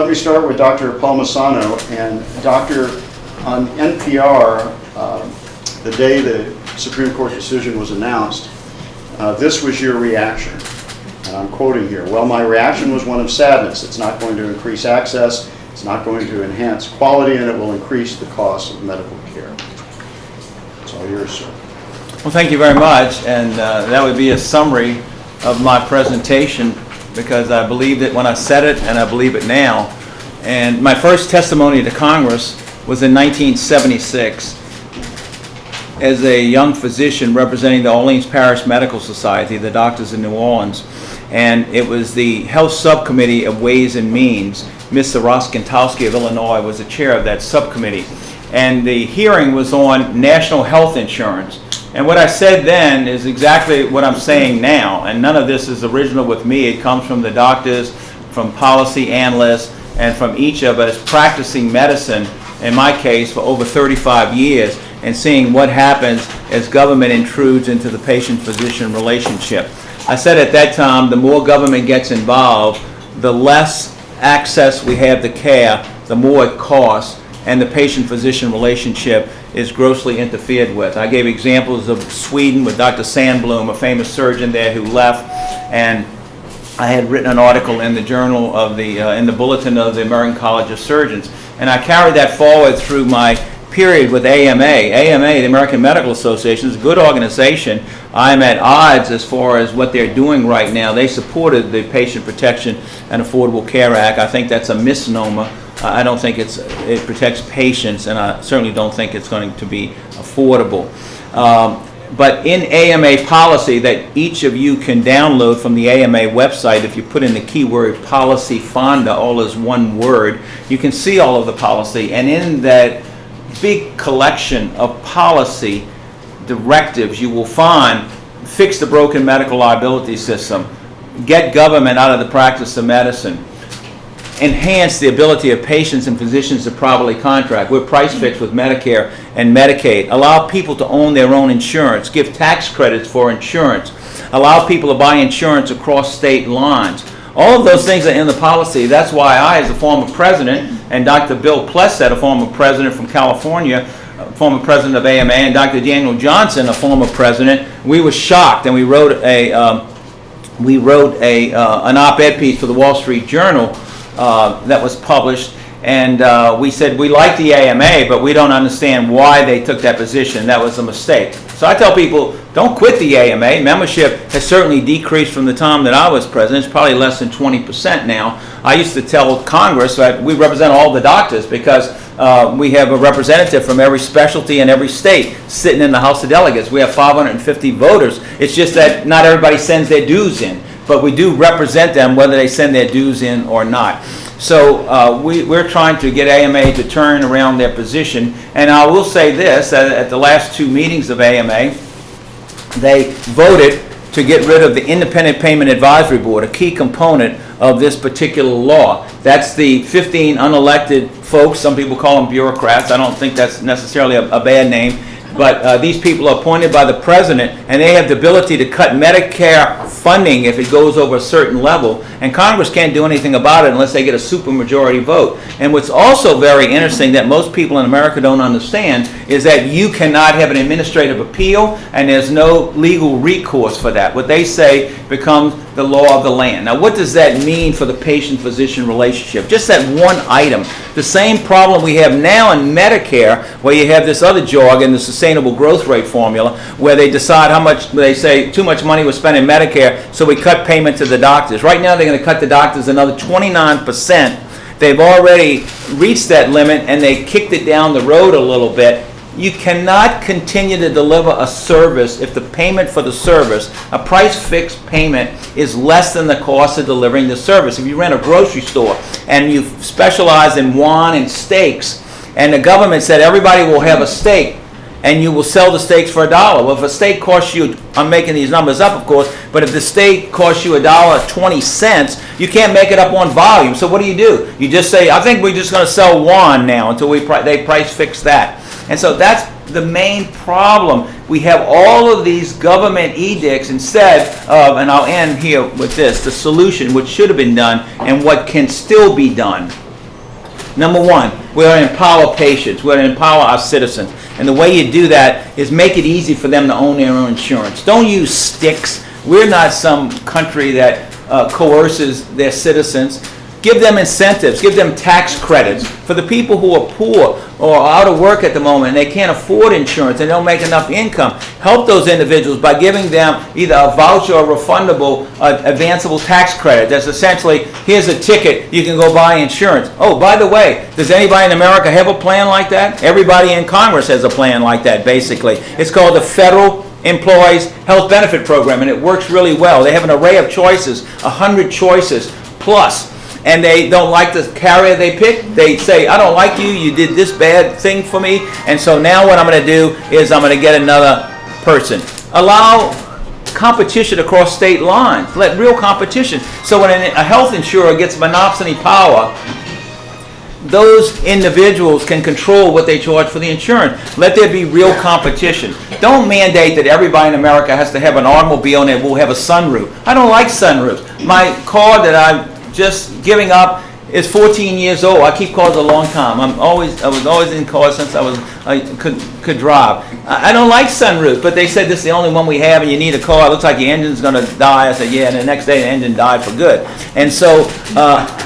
let me start with Dr. Palmisano. And Dr., on NPR, the day the Supreme Court decision was announced, this was your reaction. And I'm quoting here. Well, my reaction was one of sadness. It's not going to increase access. It's not going to enhance quality, and it will increase the cost of medical care. It's all yours, sir. Well, thank you very much. And that would be a summary of my presentation, because I believed it when I said it, and I believe it now. And my first testimony to Congress was in 1976 as a young physician representing the Orleans Parish Medical Society, the doctors in New Orleans. And it was the Health Subcommittee of Ways and Means. Mr. Roskantowski of Illinois was the chair of that subcommittee. And the hearing was on national health insurance. And what I said then is exactly what I'm saying now, and none of this is original with me. It comes from the doctors, from policy analysts, and from each of us practicing medicine, in my case, for over 35 years, and seeing what happens as government intrudes into the patient-physician relationship. I said at that time, the more government gets involved, the less access we have to care, the more it costs, and the patient-physician relationship is grossly interfered with. I gave examples of Sweden with Dr. Sandblom, a famous surgeon there who left, and I had written an article in the journal of in the bulletin of the American College of Surgeons, and I carried that forward through my period with AMA. AMA, the American Medical Association, is a good organization. I'm at odds as far as what they're doing right now. They supported the Patient Protection and Affordable Care Act. I think that's a misnomer. I don't think it protects patients, and I certainly don't think it's going to be affordable. But in AMA policy that each of you can download from the AMA website, if you put in the keyword policy fonda, all is one word, you can see all of the policy. And in that big collection of policy directives, you will find fix the broken medical liability system, get government out of the practice of medicine, enhance the ability of patients and physicians to properly contract. We're price fixed with Medicare and Medicaid. Allow people to own their own insurance. Give tax credits for insurance. Allow people to buy insurance across state lines. All of those things are in the policy. That's why I, as a former president, and Dr. Bill Plesset, a former president from California, former president of AMA, and Dr. Daniel Johnson, a former president, we were shocked, and we wrote an op-ed piece for the Wall Street Journal that was published, and we said we like the AMA, but we don't understand why they took that position. That was a mistake. So I tell people, don't quit the AMA. Membership has certainly decreased from the time that I was president. It's probably less than 20% now. I used to tell Congress that we represent all the doctors because we have a representative from every specialty in every state sitting in the House of Delegates. We have 550 voters. It's just that not everybody sends their dues in, but we do represent them whether they send their dues in or not. So we're trying to get AMA to turn around their position. And I will say this, at the last two meetings of AMA, they voted to get rid of the Independent Payment Advisory Board, a key component of this particular law. That's the 15 unelected folks. Some people call them bureaucrats. I don't think that's necessarily a bad name. But these people are appointed by the president, and they have the ability to cut Medicare funding if it goes over a certain level. And Congress can't do anything about it unless they get a supermajority vote. And what's also very interesting that most people in America don't understand is that you cannot have an administrative appeal, and there's no legal recourse for that. What they say becomes the law of the land. Now, what does that mean for the patient-physician relationship? Just that one item. The same problem we have now in Medicare, where you have this other jargon, the sustainable growth rate formula, where they decide how much, they say too much money was spent in Medicare, so we cut payment to the doctors. Right now they're going to cut the doctors another 29%. They've already reached that limit, and they kicked it down the road a little bit. You cannot continue to deliver a service if the payment for the service, a price-fixed payment, is less than the cost of delivering the service. If you rent a grocery store and you specialize in wine and steaks, and the government said everybody will have a steak, and you will sell the steaks for $1. Well, if a steak costs you, I'm making these numbers up, of course, but if the steak costs you $1.20, you can't make it up on volume. So what do? You just say, I think we're just going to sell one now until they price fix that. And so that's the main problem. We have all of these government edicts instead of, and I'll end here with this, the solution, which should have been done and what can still be done. Number one, we ought to empower patients. We ought to empower our citizens. And the way you do that is make it easy for them to own their own insurance. Don't use sticks. We're not some country that coerces their citizens. Give them incentives, give them tax credits. For the people who are poor or out of work at the moment and they can't afford insurance and don't make enough income, help those individuals by giving them either a voucher or refundable advanceable tax credit. That's essentially, here's a ticket, you can go buy insurance. Oh, by the way, does anybody in America have a plan like that? Everybody in Congress has a plan like that, basically. It's called the Federal Employees Health Benefit Program, and it works really well. They have an array of choices, 100 choices plus. And they don't like the carrier they pick. They say, I don't like you, you did this bad thing for me, and so now what I'm going to do is I'm going to get another person. Allow competition across state lines. Let real competition. So when a health insurer gets monopsony power, those individuals can control what they charge for the insurance. Let there be real competition. Don't mandate that everybody in America has to have an automobile and it will have a sunroof. I don't like sunroofs. My car that I'm just giving up is 14 years old. I keep cars a long time. I was always in cars since I could drive. I don't like sunroof, but they said this is the only one we have and you need a car. It looks like your engine's going to die. I said, yeah, and the next day the engine died for good. And so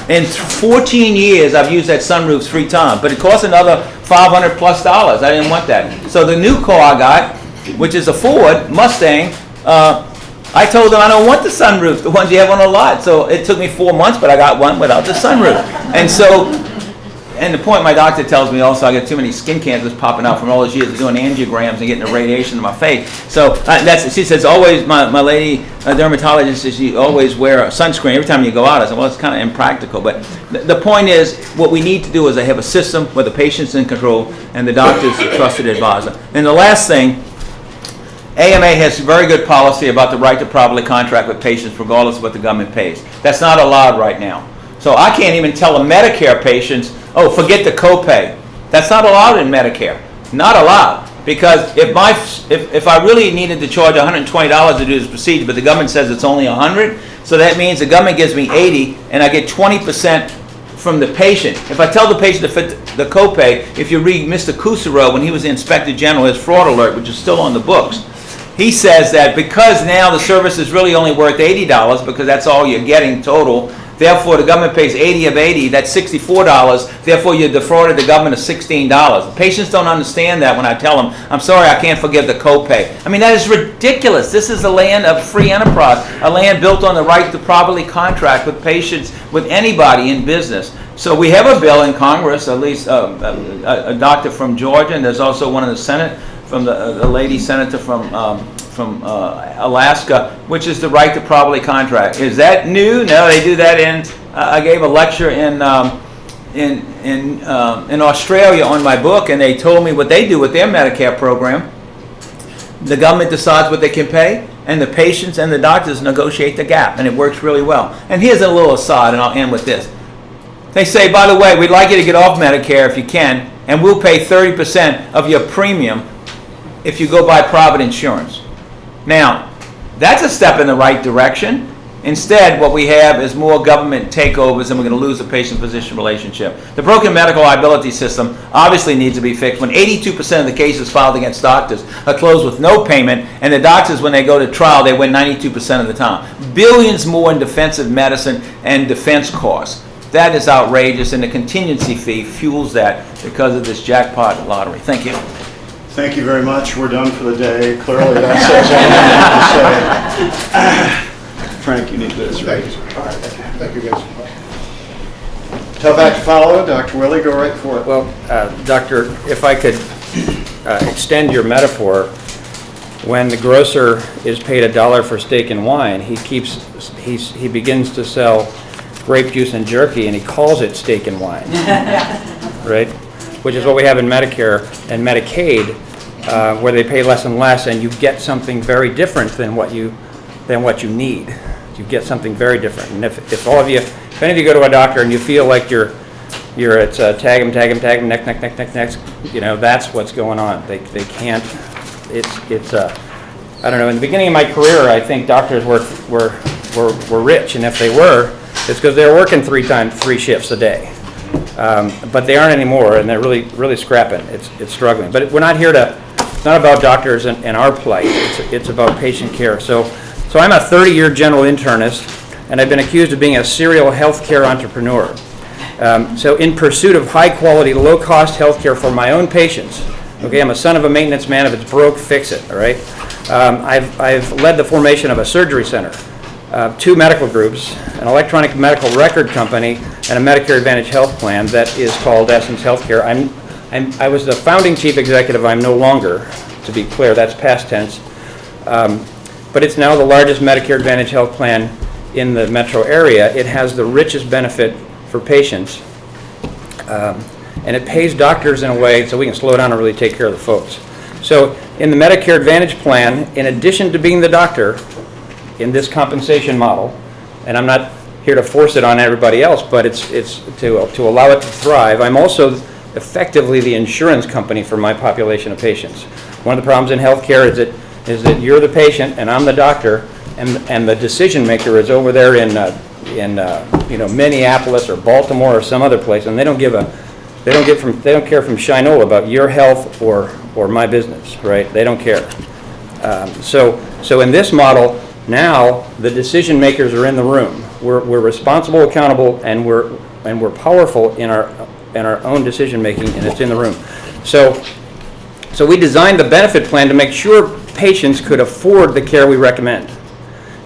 in 14 years I've used that sunroof 3 times, but it costs another $500 plus. I didn't want that. So the new car I got, which is a Ford Mustang, I told them I don't want the sunroof, the ones you have on the lot. So it took me 4 months, but I got one without the sunroof. And so, and the point my doctor tells me also, I got too many skin cancers popping out from all those years of doing angiograms and getting the radiation in my face. So she says always, my lady dermatologist says you always wear a sunscreen every time you go out. I said, well, it's kind of impractical. But the point is, what we need to do is have a system where the patient's in control and the doctor's a trusted advisor. And the last thing, AMA has very good policy about the right to properly contract with patients regardless of what the government pays. That's not allowed right now. So I can't even tell the Medicare patients, oh, forget the copay. That's not allowed in Medicare. Not allowed. Because if I really needed to charge $120 to do this procedure, but the government says it's only $100, so that means the government gives me $80 and I get 20% from the patient. If I tell the patient to fit the copay, if you read Mr. Kusero, when he was the Inspector General, his fraud alert, which is still on the books, he says that because now the service is really only worth $80 because that's all you're getting total, therefore the government pays 80 of 80, that's $64, therefore you defrauded the government of $16. Patients don't understand that when I tell them, I'm sorry, I can't forgive the copay. I mean, that is ridiculous. This is a land of free enterprise, a land built on the right to properly contract with patients, with anybody in business. So we have a bill in Congress, at least a doctor from Georgia, and there's also one in the Senate, from the lady senator from Alaska, which is the right to properly contract. Is that new? No, they do that in. I gave a lecture in Australia on my book, and they told me what they do with their Medicare program. The government decides what they can pay, and the patients and the doctors negotiate the gap, and it works really well. And here's a little aside, and I'll end with this. They say, by the way, we'd like you to get off Medicare if you can, and we'll pay 30% of your premium if you go buy private insurance. Now, that's a step in the right direction. Instead, what we have is more government takeovers, and we're going to lose the patient-physician relationship. The broken medical liability system obviously needs to be fixed. When 82% of the cases filed against doctors are closed with no payment, and the doctors, when they go to trial, they win 92% of the time. Billions more in defensive medicine and defense costs. That is outrageous, and the contingency fee fuels that because of this jackpot lottery. Thank you. Thank you very much. We're done for the day. Clearly, that says all I need to say. Frank, you need this, right? All right. Thank you, guys. Tough act to follow. Dr. Willey, go right for it. Well, Doctor, if I could extend your metaphor, when the grocer is paid $1 for steak and wine, he begins to sell grape juice and jerky, and he calls it steak and wine, right? Which is what we have in Medicare and Medicaid, where they pay less and less, and you get something very different than what you need. You get something very different. And if any of you go to a doctor and you feel like you're at tag him, next, you know, that's what's going on. They can't. It's I don't know. In the beginning of my career, I think doctors were rich, and if they were, it's because they were working 3 shifts a day. But they aren't anymore, and they're really scrapping. It's struggling. But we're not here to, it's not about doctors and our plight. It's about patient care. So I'm a 30-year general internist, and I've been accused of being a serial healthcare entrepreneur. So in pursuit of high-quality, low-cost healthcare for my own patients, okay, I'm a son of a maintenance man. If it's broke, fix it, all right? I've led the formation of a surgery center, 2 medical groups, an electronic medical record company, and a Medicare Advantage health plan that is called Essence Healthcare. I was the founding chief executive. I'm no longer, to be clear, that's past tense. But it's now the largest Medicare Advantage health plan in the metro area. It has the richest benefit for patients, and it pays doctors in a way so we can slow down and really take care of the folks. So in the Medicare Advantage plan, in addition to being the doctor in this compensation model, and I'm not here to force it on everybody else, but it's to allow it to thrive, I'm also effectively the insurance company for my population of patients. One of the problems in healthcare is that you're the patient and I'm the doctor, and the decision maker is over there in Minneapolis or Baltimore or some other place, and they don't care from Shinola about your health or my business, right? They don't care. So in this model now, the decision makers are in the room. We're responsible, accountable, and we're powerful in our own decision making, and it's in the room. So we designed the benefit plan to make sure patients could afford the care we recommend,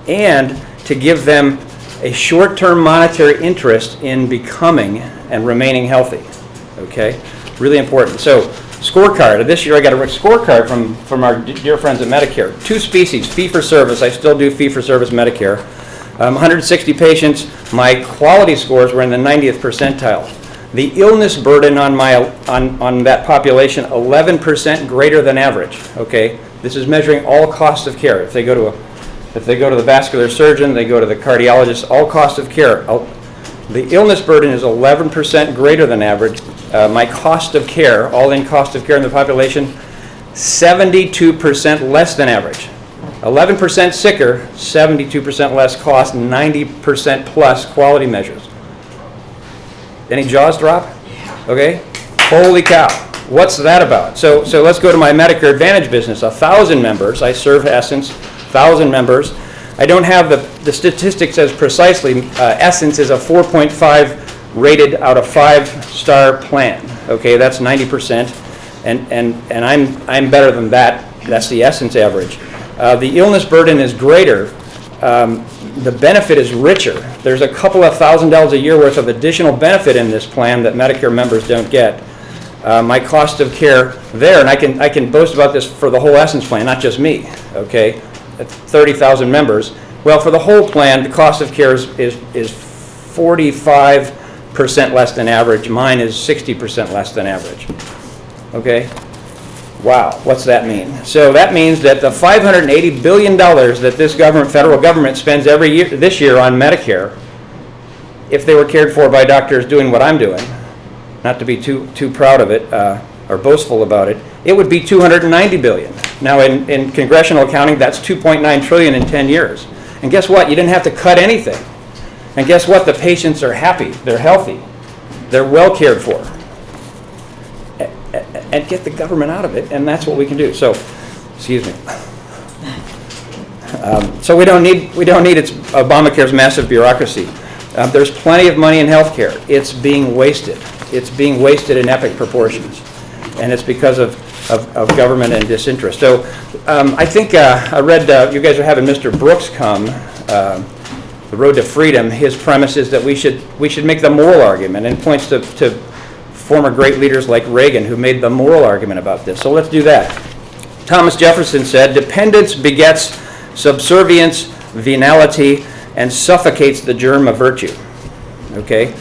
and to give them a short-term monetary interest in becoming and remaining healthy. Okay, really important. So scorecard. This year I got a scorecard from our dear friends at Medicare. 2 species, fee-for-service. I still do fee-for-service Medicare. 160 patients. My quality scores were in the 90th percentile. The illness burden on that population, 11% greater than average. Okay, this is measuring all costs of care. If they go to the vascular surgeon, they go to the cardiologist, all costs of care. The illness burden is 11% greater than average. My cost of care, all-in cost of care in the population, 72% less than average. 11% sicker, 72% less cost, 90% plus quality measures. Any jaws drop? Okay. Holy cow. What's that about? So let's go to my Medicare Advantage business. 1,000 members. I serve Essence. 1,000 members. I don't have the statistics as precisely. Essence is a 4.5 rated out of 5-star plan. Okay, that's 90%, and I'm better than that. That's the Essence average. The illness burden is greater. The benefit is richer. There's a couple of $1,000s a year worth of additional benefit in this plan that Medicare members don't get. My cost of care there, and I can boast about this for the whole Essence plan, not just me. Okay. 30,000 members. Well, for the whole plan, the cost of care is 45% less than average. Mine is 60% less than average. Okay? Wow, what's that mean? So that means that the $580 billion that this federal government spends this year on Medicare, if they were cared for by doctors doing what I'm doing, not to be too proud of it or boastful about it, it would be $290 billion. Now, in congressional accounting, that's $2.9 trillion in 10 years. And guess what? You didn't have to cut anything. And guess what? The patients are happy. They're healthy. They're well cared for. And get the government out of it, and that's what we can do. So, excuse me. So we don't need Obamacare's massive bureaucracy. There's plenty of money in health care. It's being wasted. It's being wasted in epic proportions. And it's because of government and disinterest. So I think I read, you guys are having Mr. Brooks come, The Road to Freedom. His premise is that we should make the moral argument, and points to former great leaders like Reagan who made the moral argument about this. So let's do that. Thomas Jefferson said, "Dependence begets subservience, venality, and suffocates the germ of virtue." Okay?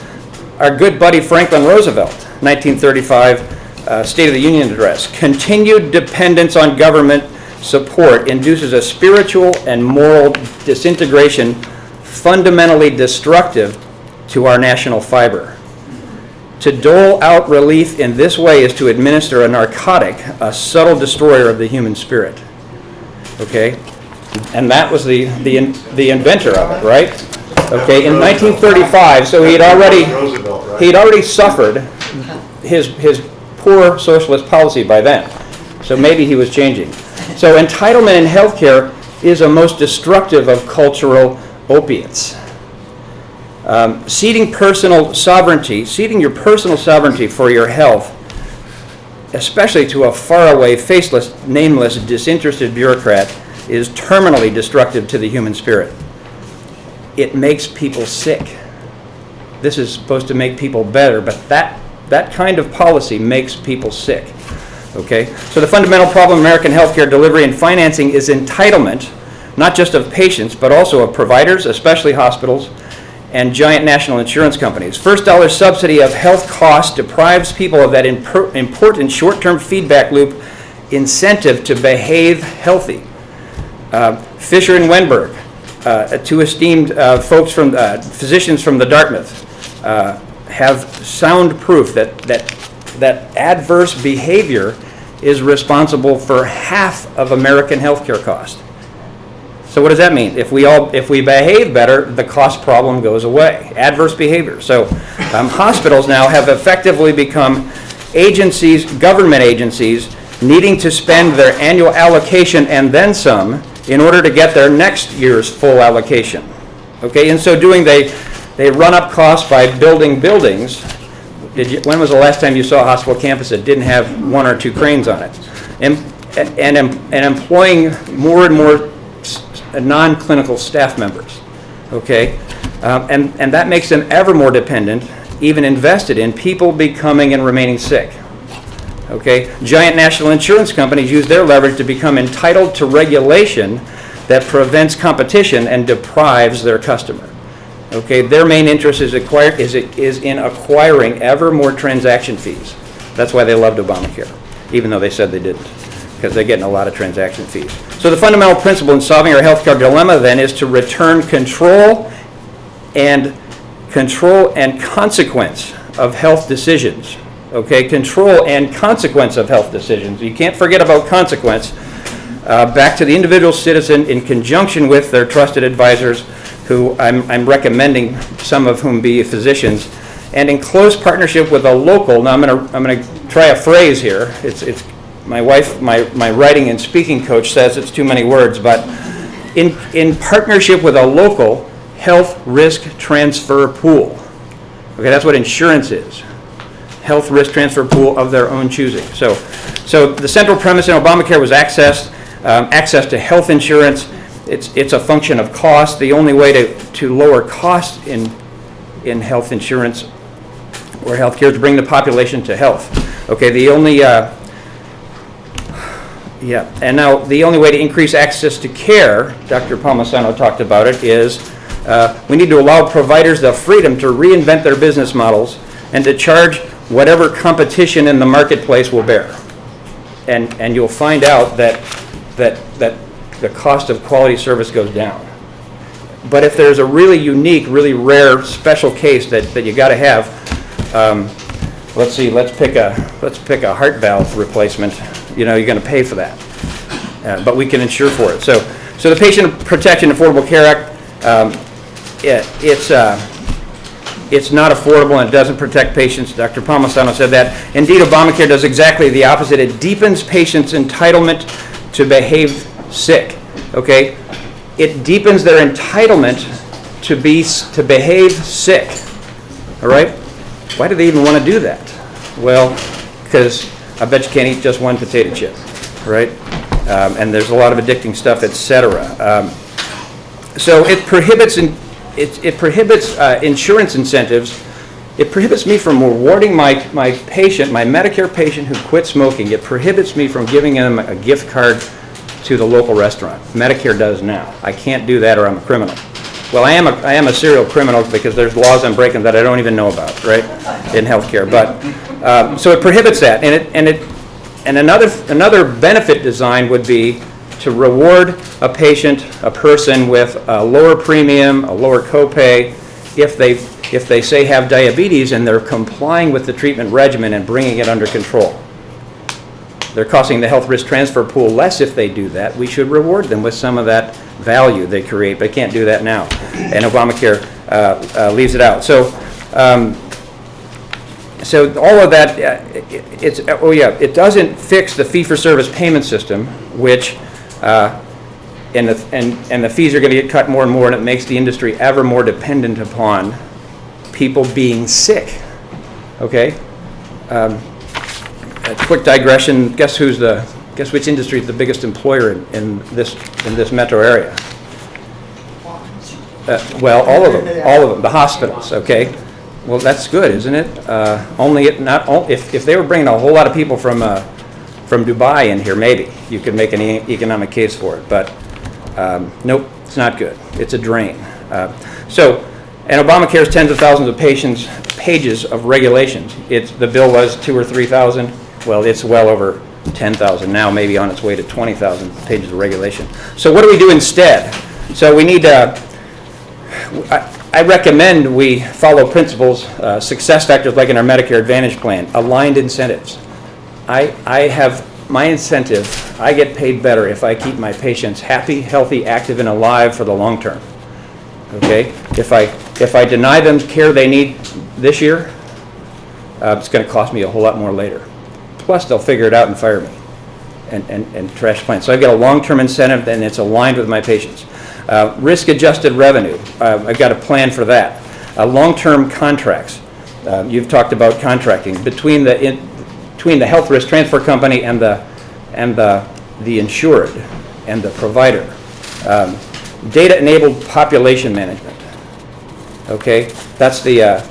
Our good buddy Franklin Roosevelt, 1935, State of the Union address. "Continued dependence on government support induces a spiritual and moral disintegration fundamentally destructive to our national fiber. To dole out relief in this way is to administer a narcotic, a subtle destroyer of the human spirit." Okay? And that was the inventor of it, right? Okay, in 1935, so he'd Roosevelt, right? already suffered his poor socialist policy by then. So maybe he was changing. So entitlement in healthcare is a most destructive of cultural opiates. Ceding your personal sovereignty for your health, especially to a faraway, faceless, nameless, disinterested bureaucrat, is terminally destructive to the human spirit. It makes people sick. This is supposed to make people better, but that kind of policy makes people sick. Okay? So the fundamental problem in American healthcare delivery and financing is entitlement, not just of patients, but also of providers, especially hospitals, and giant national insurance companies. First dollar subsidy of health costs deprives people of that important short-term feedback loop incentive to behave healthy. Fisher and Wenberg, two esteemed physicians from the Dartmouth, have sound proof that adverse behavior is responsible for half of American healthcare cost. So what does that mean? If we behave better, the cost problem goes away. Adverse behavior. So hospitals now have effectively become agencies, government agencies, needing to spend their annual allocation and then some in order to get their next year's full allocation. Okay, in so doing, they run up costs by building buildings. When was the last time you saw a hospital campus that didn't have one or two cranes on it? And employing more and more non-clinical staff members, okay? And that makes them ever more dependent, even invested in, people becoming and remaining sick, okay? Giant national insurance companies use their leverage to become entitled to regulation that prevents competition and deprives their customer, okay? Their main interest is in acquiring ever more transaction fees. That's why they loved Obamacare, even though they said they didn't, because they're getting a lot of transaction fees. So the fundamental principle in solving our healthcare dilemma then is to return control and consequence of health decisions. Okay, control and consequence of health decisions. You can't forget about consequence. Back to the individual citizen in conjunction with their trusted advisors, who I'm recommending, some of whom be physicians, and in close partnership with a local. Now I'm gonna try a phrase here. It's my wife, my writing and speaking coach says it's too many words, but in partnership with a local health risk transfer pool. Okay, that's what insurance is. Health risk transfer pool of their own choosing. So the central premise in Obamacare was access to health insurance. It's a function of cost. The only way to lower cost in health insurance or health care is to bring the population to health. Okay, and now the only way to increase access to care, Dr. Palmisano talked about it, is we need to allow providers the freedom to reinvent their business models and to charge whatever competition in the marketplace will bear. And you'll find out that the cost of quality service goes down. But if there's a really unique, really rare, special case that you got to have, let's pick a heart valve replacement. You know, you're going to pay for that, but we can insure for it. So the Patient Protection Affordable Care Act, it's not affordable and it doesn't protect patients. Dr. Palmisano said that. Indeed, Obamacare does exactly the opposite. It deepens patients' entitlement to behave sick. Okay, it deepens their entitlement to behave sick. All right. Why do they even want to do that? Well, because I bet you can't eat just one potato chip, right? And there's a lot of addicting stuff, etc. So it prohibits insurance incentives. It prohibits me from rewarding my patient, my Medicare patient who quit smoking. It prohibits me from giving them a gift card to the local restaurant. Medicare does now. I can't do that or I'm a criminal. Well, I am a serial criminal because there's laws I'm breaking that I don't even know about, right, in healthcare. But so it prohibits that, and another benefit design would be to reward a person with a lower premium, a lower copay, if they say have diabetes and they're complying with the treatment regimen and bringing it under control. They're costing the health risk transfer pool less if they do that. We should reward them with some of that value they create, but it can't do that now. And Obamacare leaves it out. So all of that, it doesn't fix the fee-for-service payment system, which, and the fees are going to get cut more and more, and it makes the industry ever more dependent upon people being sick. Okay? A quick digression. Guess which industry is the biggest employer in this metro area? Well, all of them. The hospitals. Okay. Well, that's good, isn't it? If they were bringing a whole lot of people from Dubai in here, maybe you could make an economic case for it. But nope, it's not good. It's a drain. And Obamacare's tens of thousands of pages of regulations. The bill was 2,000 or 3,000. Well, it's well over 10,000 now, maybe on its way to 20,000 pages of regulation. So what do we do instead? So we need I recommend we follow principles, success factors like in our Medicare Advantage plan, aligned incentives. I have my incentive, I get paid better if I keep my patients happy, healthy, active, and alive for the long term. Okay? If I deny them care they need this year, it's going to cost me a whole lot more later. Plus, they'll figure it out and fire me and trash plans. So I've got a long-term incentive, and it's aligned with my patients. Risk-adjusted revenue. I've got a plan for that. Long-term contracts. You've talked about contracting between the health risk transfer company and the insured and the provider. Data-enabled population management. Okay, that's the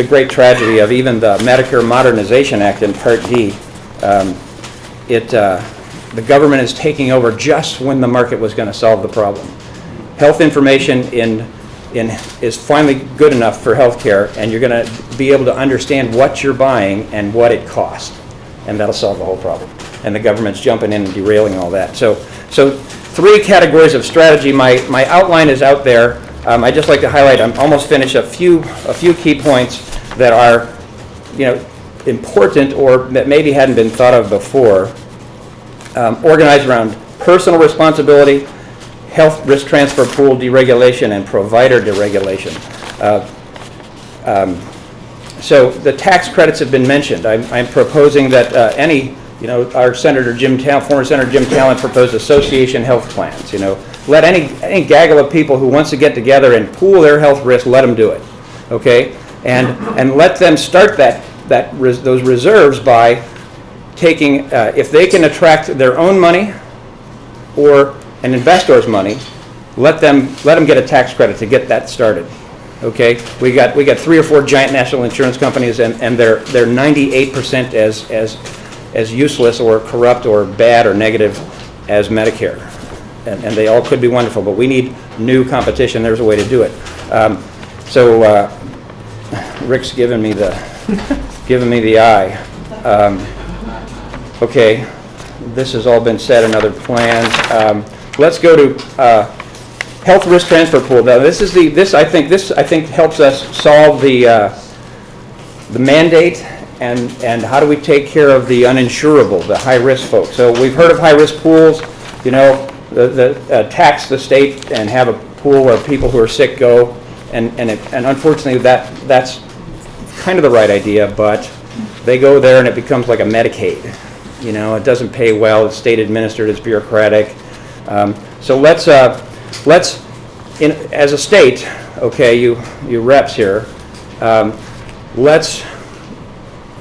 great tragedy of even the Medicare Modernization Act in Part D. The government is taking over just when the market was going to solve the problem. Health information is finally good enough for healthcare, and you're going to be able to understand what you're buying and what it costs, and that'll solve the whole problem. And the government's jumping in and derailing all that. So 3 categories of strategy. My outline is out there. I'd just like to highlight. I'm almost finished. A few key points that are, important or that maybe hadn't been thought of before. Organized around personal responsibility, health risk transfer pool deregulation, and provider deregulation. So the tax credits have been mentioned. I'm proposing that our former Senator Jim Talent proposed association health plans. Let any gaggle of people who wants to get together and pool their health risk, let them do it. Okay, and let them start those reserves by taking if they can attract their own money or an investor's money, let them get a tax credit to get that started. Okay, we got 3 or 4 giant national insurance companies, and they're 98% as useless or corrupt or bad or negative as Medicare, and they all could be wonderful, but we need new competition. There's a way to do it. Rick's giving me the eye. Okay, this has all been said in other plans. Let's go to health risk transfer pool. Now, this I think helps us solve the mandate and how do we take care of the uninsurable, the high risk folks. So we've heard of high risk pools. Tax the state and have a pool where people who are sick go, and unfortunately that's kind of the right idea, but they go there and it becomes like a Medicaid. It doesn't pay well. It's state administered. It's bureaucratic. So let's as a state, okay, you reps here, let's,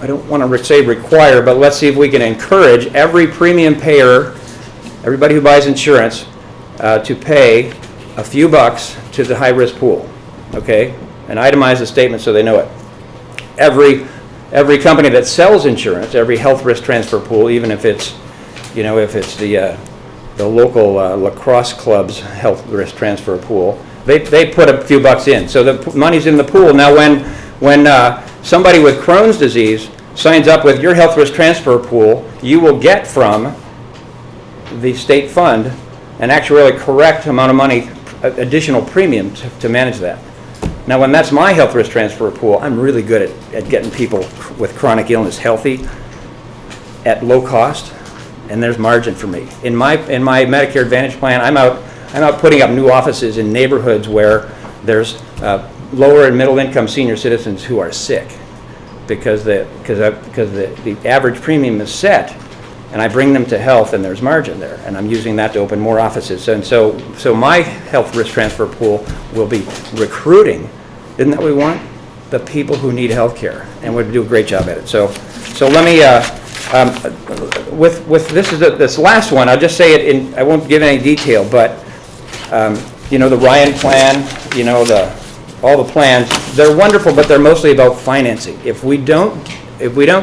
I don't want to say require, but let's see if we can encourage every premium payer, everybody who buys insurance, to pay a few bucks to the high-risk pool, okay? And itemize the statement so they know it. Every company that sells insurance, every health risk transfer pool, even if it's, if it's the local lacrosse club's health risk transfer pool, they put a few bucks in. So the money's in the pool. Now when somebody with Crohn's disease signs up with your health risk transfer pool, you will get from the state fund an actuarially correct amount of money, additional premium to manage that. Now when that's my health risk transfer pool, I'm really good at getting people with chronic illness healthy at low cost, and there's margin for me. In my Medicare Advantage plan, I'm out I'm not putting up new offices in neighborhoods where there's lower and middle income senior citizens who are sick because the average premium is set, and I bring them to health and there's margin there, and I'm using that to open more offices. And so my health risk transfer pool will be recruiting, isn't that what we want? The people who need health care, and we'll do a great job at it. So let me, with this last one, I'll just say it I won't give any detail, but the Ryan plan, all the plans, they're wonderful, but they're mostly about financing. If we don't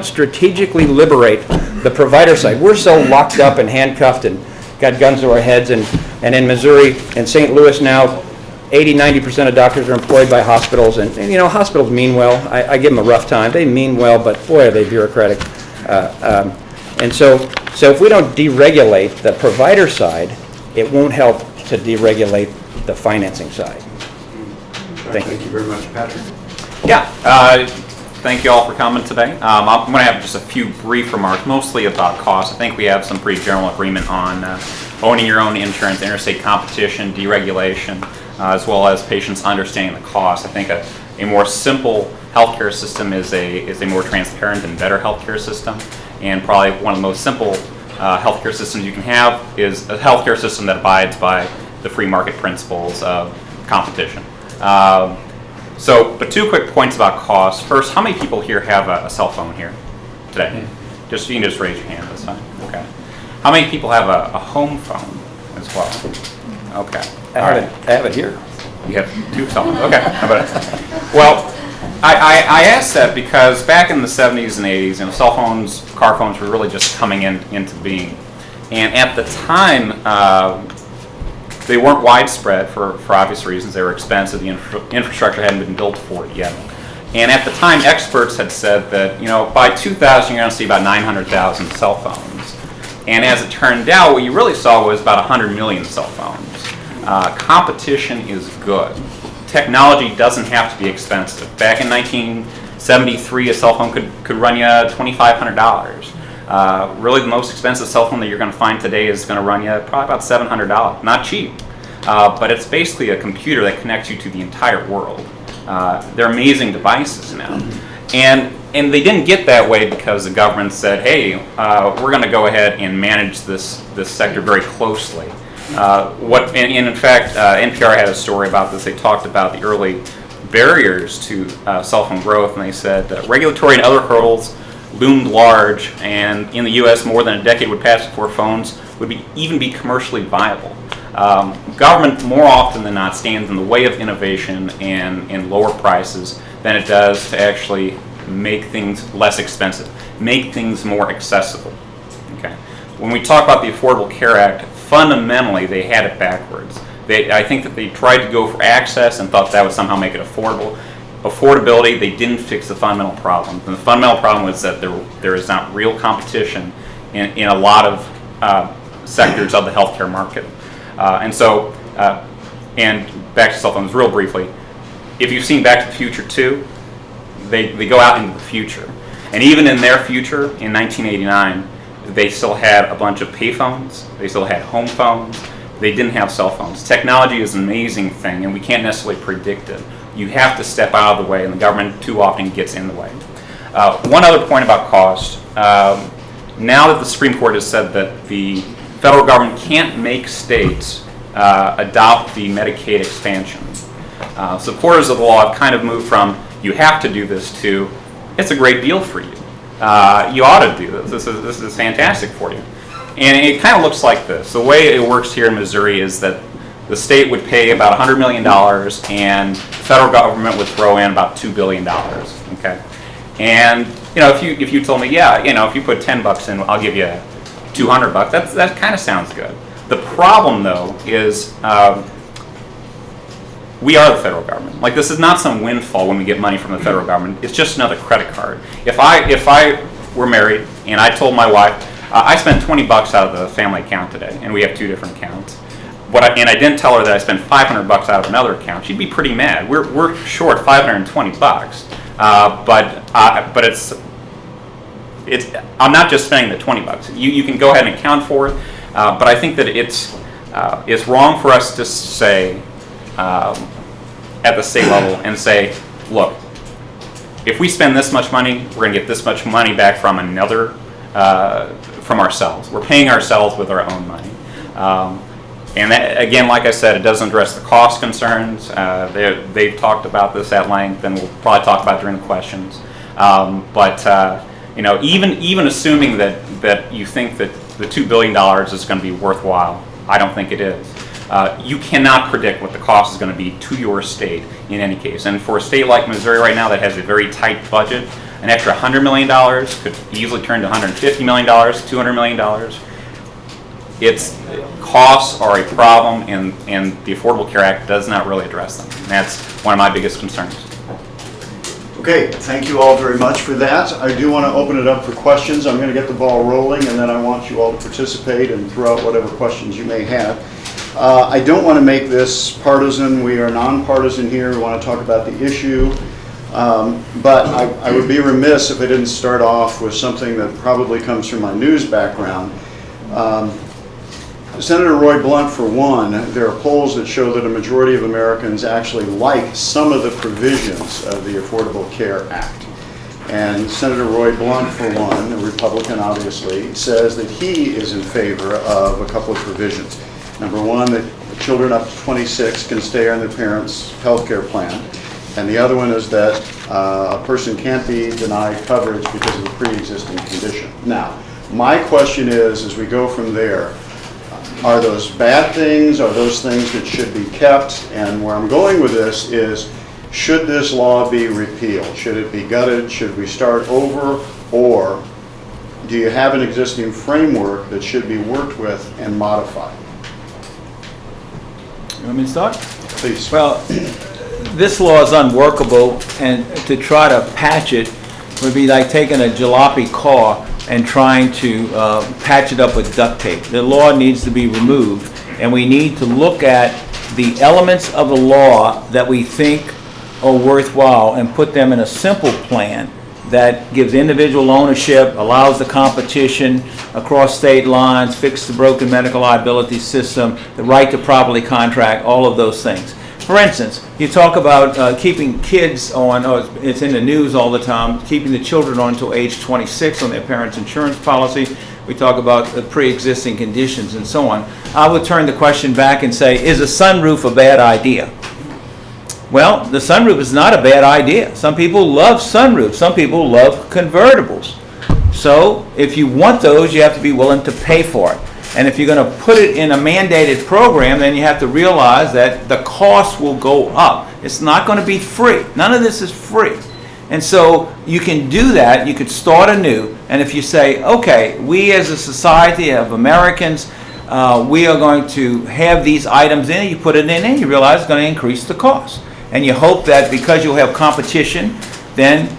strategically liberate the provider side, we're so locked up and handcuffed and got guns to our heads, and in Missouri and St. Louis now, 80-90% of doctors are employed by hospitals, and hospitals mean well. I give them a rough time. They mean well, but boy, are they bureaucratic. And so if we don't deregulate the provider side, it won't help to deregulate the financing side. Thank you. Thank you very much, Patrick. Yeah, thank you all for coming today. I'm going to have just a few brief remarks, mostly about cost. I think we have some pretty general agreement on owning your own insurance, interstate competition, deregulation, as well as patients understanding the cost. I think a more simple healthcare system is a more transparent and better healthcare system, and probably one of the most simple healthcare systems you can have is a healthcare system that abides by the free market principles of competition. But two quick points about cost. First, how many people here have a cell phone here today? You can just raise your hand, that's fine. Okay. How many people have a home phone as well? Okay. I have it here. You have two cell phones. Okay. How about it? Well, I asked that because back in the 70s and 80s, cell phones, car phones were really just coming into being. And at the time, they weren't widespread for obvious reasons. They were expensive. The infrastructure hadn't been built for it yet. And at the time, experts had said that, by 2000, you're going to see about 900,000 cell phones. And as it turned out, what you really saw was about 100 million cell phones. Competition is good. Technology doesn't have to be expensive. Back in 1973, a cell phone could run you $2,500. Really, the most expensive cell phone that you're going to find today is going to run you probably about $700. Not cheap, but it's basically a computer that connects you to the entire world. They're amazing devices now, and they didn't get that way because the government said, "Hey, we're going to go ahead and manage this sector very closely." In fact, NPR had a story about this. They talked about the early barriers to cell phone growth, and they said regulatory and other hurdles loomed large, and in the U.S. more than a decade would pass before phones would even be commercially viable. Government more often than not stands in the way of innovation and lower prices than it does to actually make things less expensive, make things more accessible. Okay. When we talk about the Affordable Care Act, fundamentally they had it backwards. I think that they tried to go for access and thought that would somehow make it affordable. Affordability, they didn't fix the fundamental problem. And the fundamental problem was that there is not real competition in a lot of sectors of the healthcare market. And back to cell phones real briefly. If you've seen Back to the Future 2, they go out into the future. And even in their future, in 1989, they still had a bunch of payphones, they still had home phones, they didn't have cell phones. Technology is an amazing thing, and we can't necessarily predict it. You have to step out of the way, and the government too often gets in the way. One other point about cost. Now that the Supreme Court has said that the federal government can't make states adopt the Medicaid expansion, supporters of the law have kind of moved from you have to do this to it's a great deal for you. You ought to do this. This is fantastic for you. And it kind of looks like this. The way it works here in Missouri is that the state would pay about $100 million, and the federal government would throw in about $2 billion. Okay, and if you told me, if you put $10 in, I'll give you $200. That kind of sounds good. The problem, though, is we are the federal government. Like, this is not some windfall when we get money from the federal government. It's just another credit card. If I were married and I told my wife, I spent $20 out of the family account today, and we have two different accounts. And I didn't tell her that I spent $500 out of another account. She'd be pretty mad. We're short $520, but it's I'm not just spending the $20. You can go ahead and account for it, but I think that it's It's wrong for us to say at the state level and say, look, if we spend this much money, we're going to get this much money back from another, from ourselves. We're paying ourselves with our own money. And that, again, like I said, it doesn't address the cost concerns. They've talked about this at length, and we'll probably talk about during the questions. Even assuming that you think that the $2 billion is going to be worthwhile, I don't think it is. You cannot predict what the cost is going to be to your state in any case. And for a state like Missouri right now that has a very tight budget, an extra $100 million could easily turn to $150 million, $200 million. Costs are a problem, and the Affordable Care Act does not really address them. And that's one of my biggest concerns. Okay, thank you all very much for that. I do want to open it up for questions. I'm going to get the ball rolling, and then I want you all to participate and throw out whatever questions you may have. I don't want to make this partisan. We are nonpartisan here. We want to talk about the issue. But I would be remiss if I didn't start off with something that probably comes from my news background. Senator Roy Blunt, for one, there are polls that show that a majority of Americans actually like some of the provisions of the Affordable Care Act. And Senator Roy Blunt, for one, a Republican obviously, says that he is in favor of a couple of provisions. Number one, that children up to 26 can stay on their parents' health care plan. And the other one is that a person can't be denied coverage because of a pre-existing condition. Now, my question is, as we go from there, are those bad things? Are those things that should be kept? And where I'm going with this is, should this law be repealed? Should it be gutted? Should we start over? Or do you have an existing framework that should be worked with and modified? You want me to start? Please. Well, this law is unworkable, and to try to patch it would be like taking a jalopy car and trying to patch it up with duct tape. The law needs to be removed, and we need to look at the elements of the law that we think are worthwhile and put them in a simple plan that gives individual ownership, allows the competition across state lines, fix the broken medical liability system, the right to properly contract, all of those things. For instance, you talk about keeping kids on, it's in the news all the time, keeping the children on until age 26 on their parents' insurance policy. We talk about the pre-existing conditions and so on. I would turn the question back and say, is a sunroof a bad idea? Well, the sunroof is not a bad idea. Some people love sunroofs. Some people love convertibles. So if you want those, you have to be willing to pay for it. And if you're going to put it in a mandated program, then you have to realize that the cost will go up. It's not going to be free. None of this is free. And so you can do that. You could start anew. And if you say, okay, we as a society of Americans, we are going to have these items in, you put it in and you realize it's going to increase the cost. And you hope that because you'll have competition, then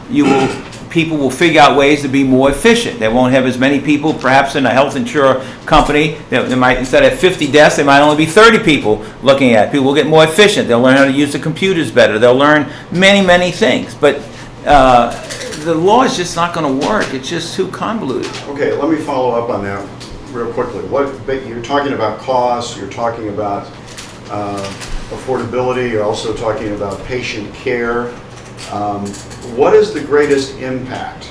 people will figure out ways to be more efficient. They won't have as many people, perhaps in a health insurer company. They might, instead of 50 desks, they might only be 30 people looking at it. People will get more efficient. They'll learn how to use the computers better. They'll learn many, many things. But the law is just not going to work. It's just too convoluted. Okay, let me follow up on that real quickly. You're talking about costs, you're talking about affordability, you're also talking about patient care. What is the greatest impact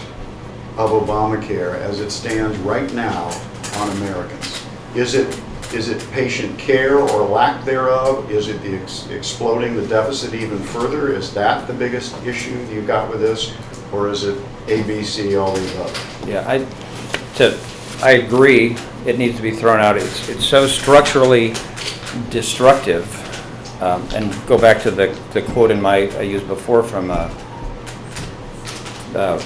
of Obamacare as it stands right now on Americans? Is it patient care or lack thereof? Is it the exploding the deficit even further? Is that the biggest issue you've got with this? Or is it ABC, all the above? Yeah, I agree. It needs to be thrown out. It's so structurally destructive. And go back to the quote I used before from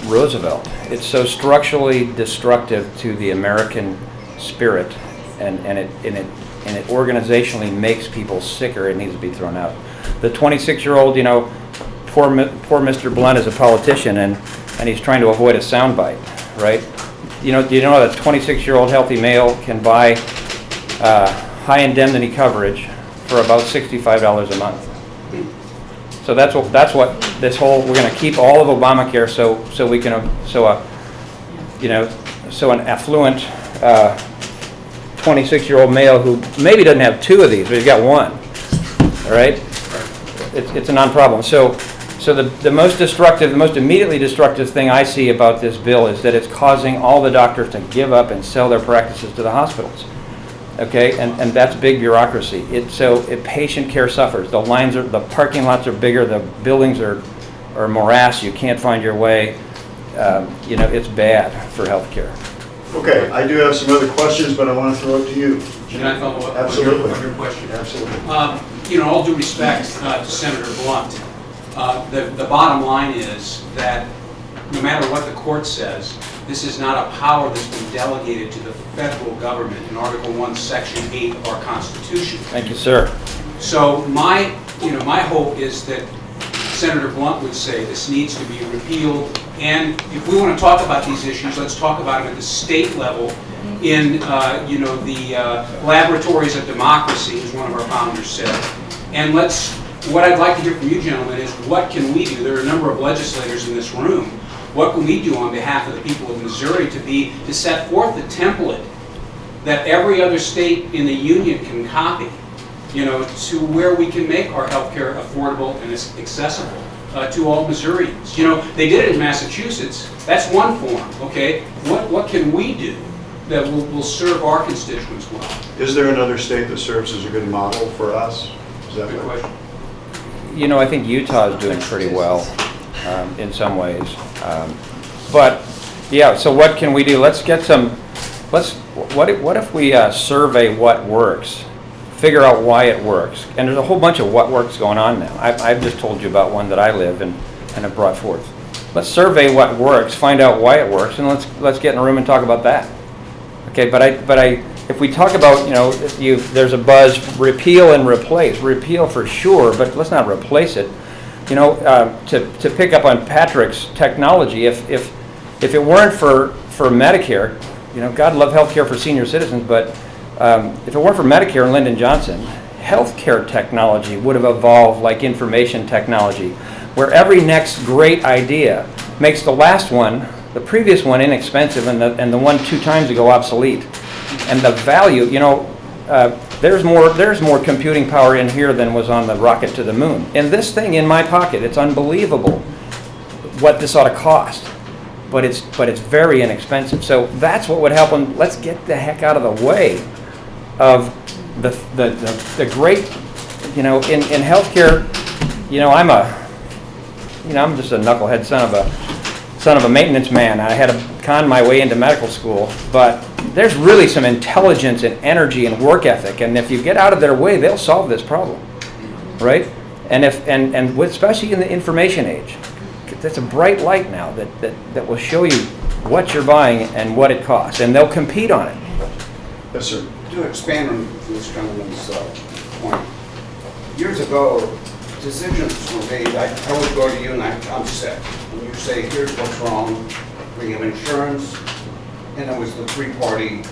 Roosevelt. It's so structurally destructive to the American spirit, and it organizationally makes people sicker. It needs to be thrown out. The 26-year-old, poor Mr. Blunt is a politician, and he's trying to avoid a soundbite, right? Do you know that a 26-year-old healthy male can buy high indemnity coverage for about $65 a month? So that's what this whole, we're going to keep all of Obamacare so we can so an affluent 26-year-old male who maybe doesn't have two of these, but he's got one, all right? It's a non-problem. So the most destructive, the most immediately destructive thing I see about this bill is that it's causing all the doctors to give up and sell their practices to the hospitals. Okay, and that's big bureaucracy. Patient care suffers. The parking lots are bigger, the buildings are morass, you can't find your way. It's bad for healthcare. Okay, I do have some other questions, but I want to throw it to you. Can I follow up Absolutely. on your question? Absolutely. All due respect to Senator Blunt, the bottom line is that no matter what the court says, this is not a power that's been delegated to the federal government in Article 1, Section 8 of our Constitution. Thank you, sir. So my hope is that Senator Blunt would say this needs to be repealed, and if we want to talk about these issues, let's talk about them at the state level in, the laboratories of democracy, as one of our founders said. And what I'd like to hear from you gentlemen is, what can we do? There are a number of legislators in this room. What can we do on behalf of the people of Missouri to set forth the template that every other state in the union can copy, to where we can make our health care affordable and accessible to all Missourians. They did it in Massachusetts. That's one form, okay? What can we do that will serve our constituents well? Is there another state that serves as a good model for us? Is that Good what? question. I think Utah is doing pretty well in some ways. But yeah, so what can we do? What if we survey what works, figure out why it works? And there's a whole bunch of what works going on now. I've just told you about one that I live and have brought forth. Let's survey what works, find out why it works, and let's get in a room and talk about that. Okay, but if we talk about, there's a buzz, repeal and replace. Repeal for sure, but let's not replace it. To pick up on Patrick's technology, if it weren't for Medicare, God love healthcare for senior citizens, but if it weren't for Medicare and Lyndon Johnson, healthcare technology would have evolved like information technology, where every next great idea makes the last one, the previous one, inexpensive, and the one 2 times ago obsolete. And the value, there's more computing power in here than was on the rocket to the moon. And this thing in my pocket, it's unbelievable what this ought to cost, but it's very inexpensive. So that's what would help them. Let's get the heck out of the way of the great, in healthcare. I'm just a knucklehead son of a maintenance man. I had to con my way into medical school, but there's really some intelligence and energy and work ethic, and if you get out of their way, they'll solve this problem, right? And especially in the information age, that's a bright light now that will show you what you're buying and what it costs, and they'll compete on it. Yes, sir. To expand on this gentleman's point, years ago, decisions were made. I would go to you and I'm sick, and you say, here's what's wrong. We have insurance, and it was the 3-party,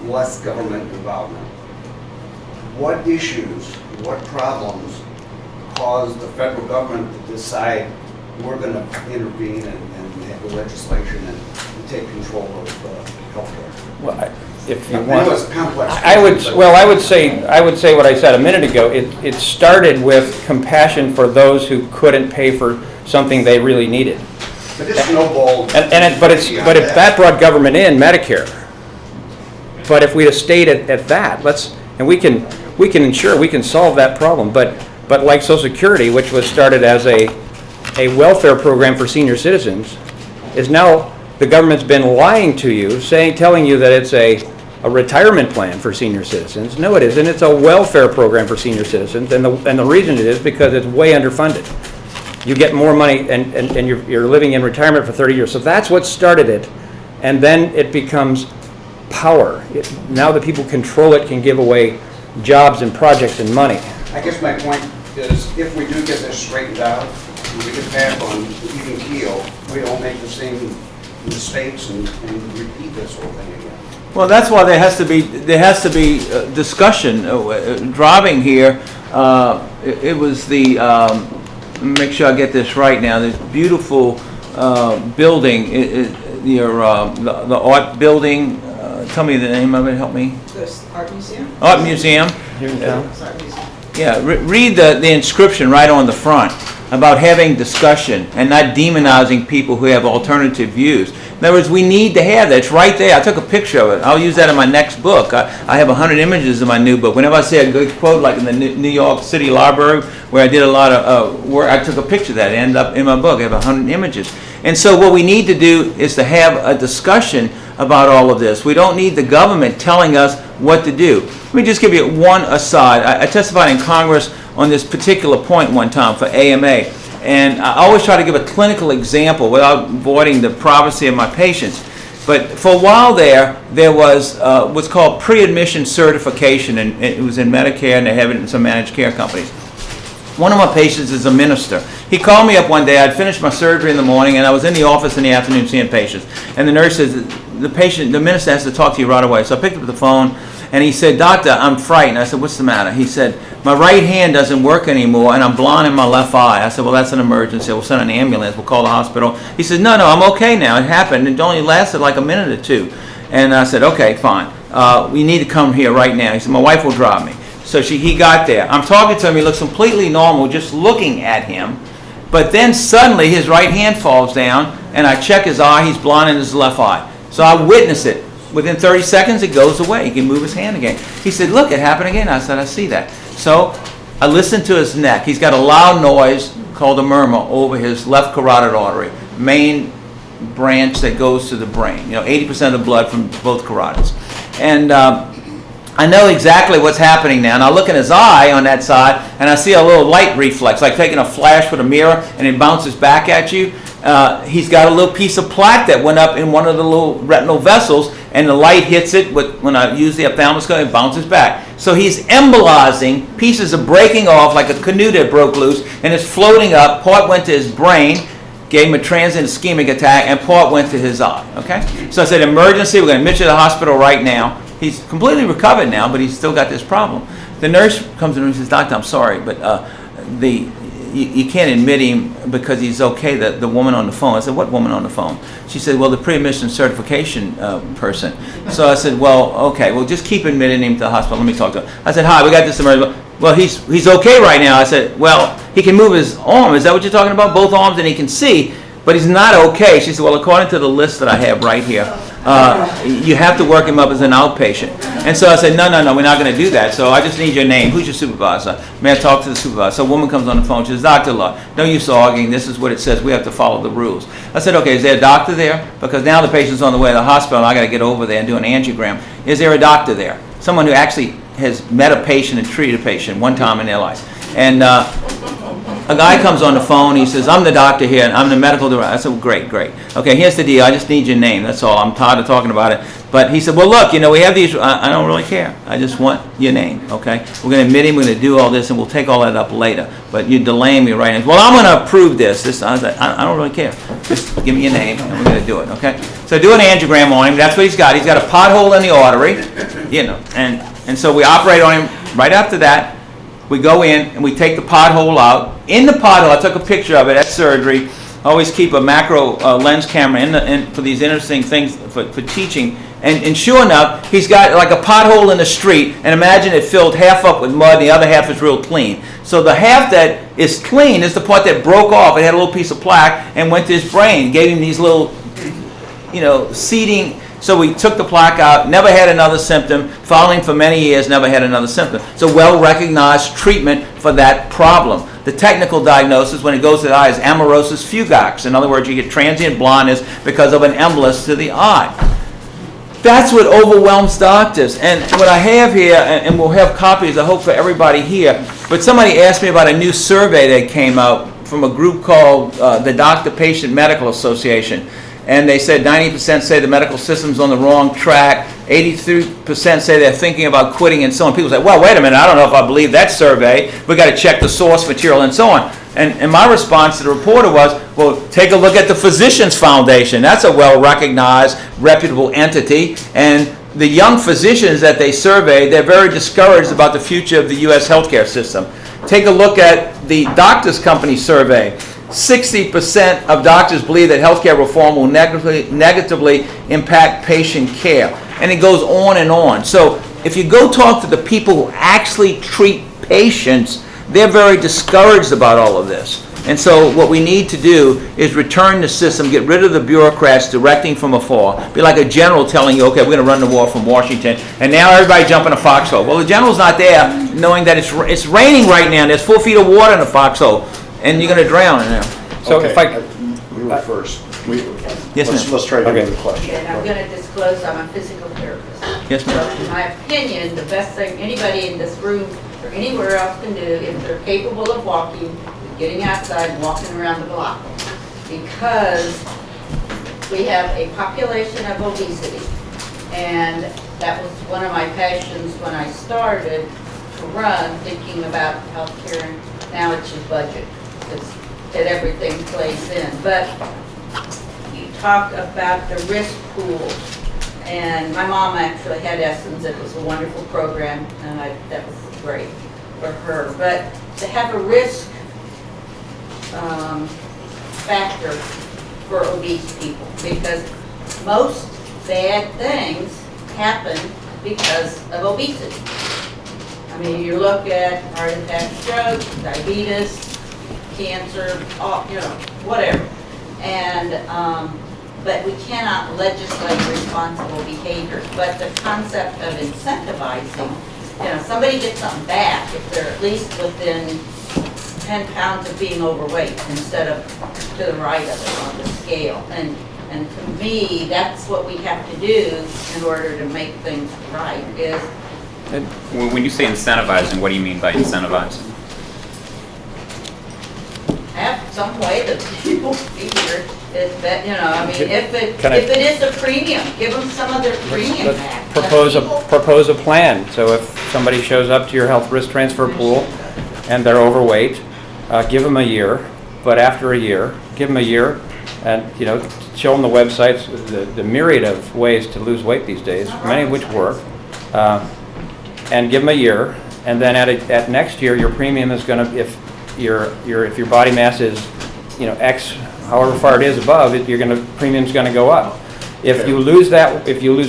less government involvement. What issues, what problems caused the federal government to decide we're going to intervene and have the legislation and take control of healthcare? Well, if you I want, know it's complex. I would say what I said a minute ago. It started with compassion for those who couldn't pay for something they really needed. But it snowballed. That brought government in Medicare. But if we'd have stayed at that, we can ensure we can solve that problem. But like Social Security, which was started as a welfare program for senior citizens, is now the government's been lying to you, telling you that it's a retirement plan for senior citizens. No, it isn't. It's a welfare program for senior citizens, and the reason it is because it's way underfunded. You get more money, and you're living in retirement for 30 years. So that's what started it, and then it becomes power. Now the people control it, can give away jobs and projects and money. I guess my point is, if we do get this straightened out, and we get back on the even keel, we don't make the same mistakes and repeat this whole thing again. Well, that's why there has to be discussion driving here. It was the make sure I get this right now. This beautiful building, the art building. Tell me the name of it. Help me. this art museum? Art Museum. Here in town. It's art museum. Yeah, read the inscription right on the front about having discussion and not demonizing people who have alternative views. In other words, we need to have that. It's right there. I took a picture of it. I'll use that in my next book. I have 100 images in my new book. Whenever I say a good quote, like in the New York City Library, where I did a lot of work, I took a picture of that. It ended up in my book. I have 100 images. And so what we need to do is to have a discussion about all of this. We don't need the government telling us what to do. Let me just give you one aside. I testified in Congress on this particular point one time for AMA, and I always try to give a clinical example without avoiding the privacy of my patients. But for a while there was what's called pre-admission certification, and it was in Medicare, and they have it in some managed care companies. One of my patients is a minister. He called me up one day. I'd finished my surgery in the morning, and I was in the office in the afternoon seeing patients. And the nurse says, the minister has to talk to you right away. So I picked up the phone, and he said, "Doctor, I'm frightened." I said, "What's the matter?" He said, "My right hand doesn't work anymore, and I'm blind in my left eye." I said, "Well, that's an emergency. We'll send an ambulance. We'll call the hospital." He said, "No, I'm okay now. It happened. It only lasted like a minute or two." And I said, "Okay, fine. We need to come here right now." He said, "My wife will drive me." So he got there. I'm talking to him. He looks completely normal just looking at him. But then suddenly his right hand falls down, and I check his eye. He's blind in his left eye. So I witness it. Within 30 seconds, it goes away. He can move his hand again. He said, "Look, it happened again." I said, "I see that." So I listened to his neck. He's got a loud noise called a murmur over his left carotid artery, main branch that goes to the brain. 80% of the blood from both carotids. And I know exactly what's happening now. And I look in his eye on that side, and I see a little light reflex, like taking a flash with a mirror, and it bounces back at you. He's got a little piece of plaque that went up in one of the little retinal vessels, and the light hits it. When I use the ophthalmoscope, it bounces back. So he's embolizing, pieces are breaking off like a canoe that broke loose, and it's floating up. Part went to his brain, gave him a transient ischemic attack, and part went to his eye. Okay? So I said, emergency, we're going to admit you to the hospital right now. He's completely recovered now, but he's still got this problem. The nurse comes in and says, "Doctor, I'm sorry, but you can't admit him because he's okay." The woman on the phone. I said, "What woman on the phone?" She said, "Well, the pre-admission certification person." So I said, "Well, okay, well, just keep admitting him to the hospital. Let me talk to him." I said, "Hi, we got this emergency." "Well, he's okay right now." I said, "Well, he can move his arm. Is that what you're talking about? Both arms, and he can see, but he's not okay." She said, "Well, according to the list that I have right here, you have to work him up as an outpatient." And so I said, no, we're not going to do that. So I just need your name. Who's your supervisor? May I talk to the supervisor? So a woman comes on the phone. She says, "Dr. Law, no use arguing. This is what it says. We have to follow the rules." I said, "Okay, is there a doctor there? Because now the patient's on the way to the hospital, and I got to get over there and do an angiogram. Is there a doctor there? Someone who actually has met a patient and treated a patient one time in their life." And a guy comes on the phone. He says, "I'm the doctor here, and I'm the medical director." I said, "Well, great. Okay, here's the deal. I just need your name. That's all. I'm tired of talking about it." But he said, "Well, look, we have these." I don't really care. I just want your name, okay? We're going to admit him. We're going to do all this, and we'll take all that up later. But you're delaying me right now. "Well, I'm going to approve this." I said, "I don't really care. Just give me your name, and we're going to do it, okay?" So I do an angiogram on him. That's what he's got. He's got a pothole in the artery, and so we operate on him. Right after that, we go in and we take the pothole out. In the pothole, I took a picture of it at surgery. I always keep a macro lens camera in for these interesting things for teaching. And sure enough, he's got like a pothole in the street, and imagine it filled half up with mud, the other half is real clean. So the half that is clean is the part that broke off. It had a little piece of plaque and went to his brain, gave him these little, seeding. So we took the plaque out, never had another symptom, following for many years, never had another symptom. It's a well-recognized treatment for that problem. The technical diagnosis when it goes to the eye is amaurosis fugax. In other words, you get transient blindness because of an embolus to the eye. That's what overwhelms doctors. And what I have here, and we'll have copies, I hope, for everybody here, but somebody asked me about a new survey that came out from a group called the Doctor-Patient Medical Association. And they said 90% say the medical system's on the wrong track, 83% say they're thinking about quitting, and so on. People say, "Well, wait a minute, I don't know if I believe that survey. We've got to check the source material," and so on. And my response to the reporter was, "Well, take a look at the Physicians Foundation. That's a well-recognized, reputable entity. And the young physicians that they surveyed, they're very discouraged about the future of the U.S. healthcare system. Take a look at the Doctors Company survey. 60% of doctors believe that healthcare reform will negatively impact patient care." And it goes on and on. So if you go talk to the people who actually treat patients, they're very discouraged about all of this. And so what we need to do is return the system, get rid of the bureaucrats directing from afar, be like a general telling you, okay, we're going to run the war from Washington, and now everybody jump in a foxhole. Well, the general's not there knowing that it's raining right now, and there's 4 feet of water in the foxhole, and you're going to drown in there. So Okay, if I, we were first. Yes, ma'am. Let's try to Okay. do the question. And I'm going to disclose I'm a physical therapist. Yes, ma'am. So in my opinion, the best thing anybody in this room or anywhere else can do, if they're capable of walking, getting outside and walking around the block. Because we have a population of obesity. And that was one of my passions when I started to run, thinking about healthcare. And now it's your budget. It's that everything plays in. But you talk about the risk pool. And my mom actually had Essence. It was a wonderful program, and that was great for her. But to have a risk factor for obese people, because most bad things happen because of obesity. I mean, you look at heart attack, stroke, diabetes, cancer, all, whatever. And but we cannot legislate responsible behavior. But the concept of incentivizing, somebody gets something back if they're at least within 10 pounds of being overweight instead of to the right of it on the scale. And to me, that's what we have to do in order to make things right, is When you say incentivizing, what do you mean by incentivizing? have some way that people figure that, if Can I- it is a premium, give them some of their premium let's back. propose a plan. So if somebody shows up to your health risk transfer pool and they're overweight, give them a year, but after a year, give them a year and, show them the websites, the myriad of ways to lose weight these days, many of which work, and give them a year, and then at next year, your premium is going to, if your body mass is, X, however far it is above, premium's going to go up. If you lose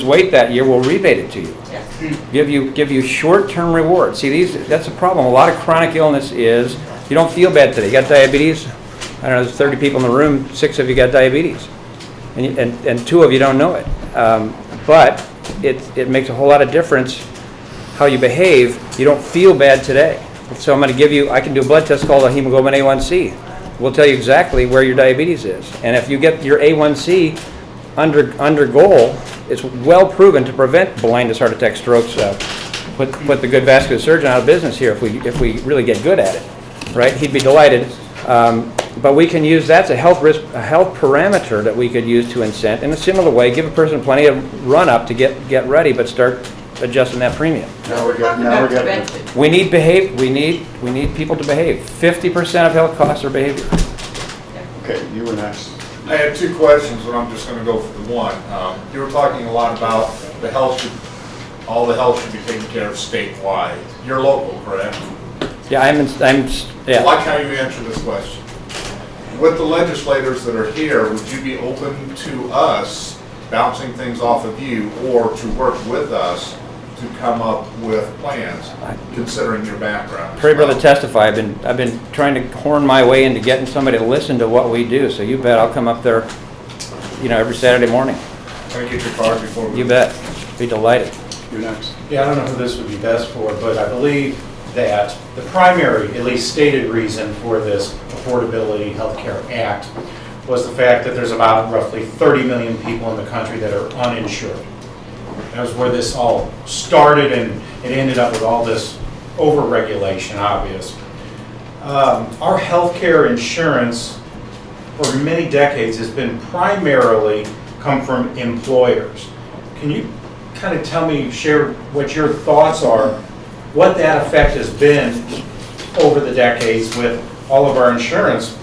weight that year, we'll rebate it to you. Yes. Give you short-term rewards. See, that's a problem. A lot of chronic illness is you don't feel bad today. You got diabetes. I don't know. There's 30 people in the room. 6 of you got diabetes, and 2 of you don't know it. But it makes a whole lot of difference how you behave. You don't feel bad today. So I'm going to give you. I can do a blood test called a hemoglobin A1C. We'll tell you exactly where your diabetes is, and if you get your A1C under goal, it's well proven to prevent blindness, heart attack, strokes. Put the good vascular surgeon out of business here if we really get good at it, right? He'd be delighted. But we can use that's a health parameter that we could use to incent in a similar way. Give a person plenty of run up to get ready, but start adjusting that premium. Now we're getting. Prevention. We need people to behave. 50% of health costs are behavior. Okay, you were next. I had 2 questions, but I'm just going to go for the one. You were talking a lot about all the health should be taken care of statewide. You're local, correct? Yeah, I yeah. like how you answer this question. With the legislators that are here, would you be open to us bouncing things off of you or to work with us to come up with plans, considering your background? Pray brother testify. I've been trying to horn my way into getting somebody to listen to what we do. So you bet I'll come up there, every Saturday morning. Can I get your card before we... You bet. Be delighted. You're next. Yeah, I don't know who this would be best for, but I believe that the primary, at least stated reason for this Affordability Healthcare Act was the fact that there's about roughly 30 million people in the country that are uninsured. That was where this all started, and it ended up with all this over-regulation, obvious. Our healthcare insurance for many decades has been primarily come from employers. Can you kind of share what your thoughts are, what that effect has been over the decades with all of our insurance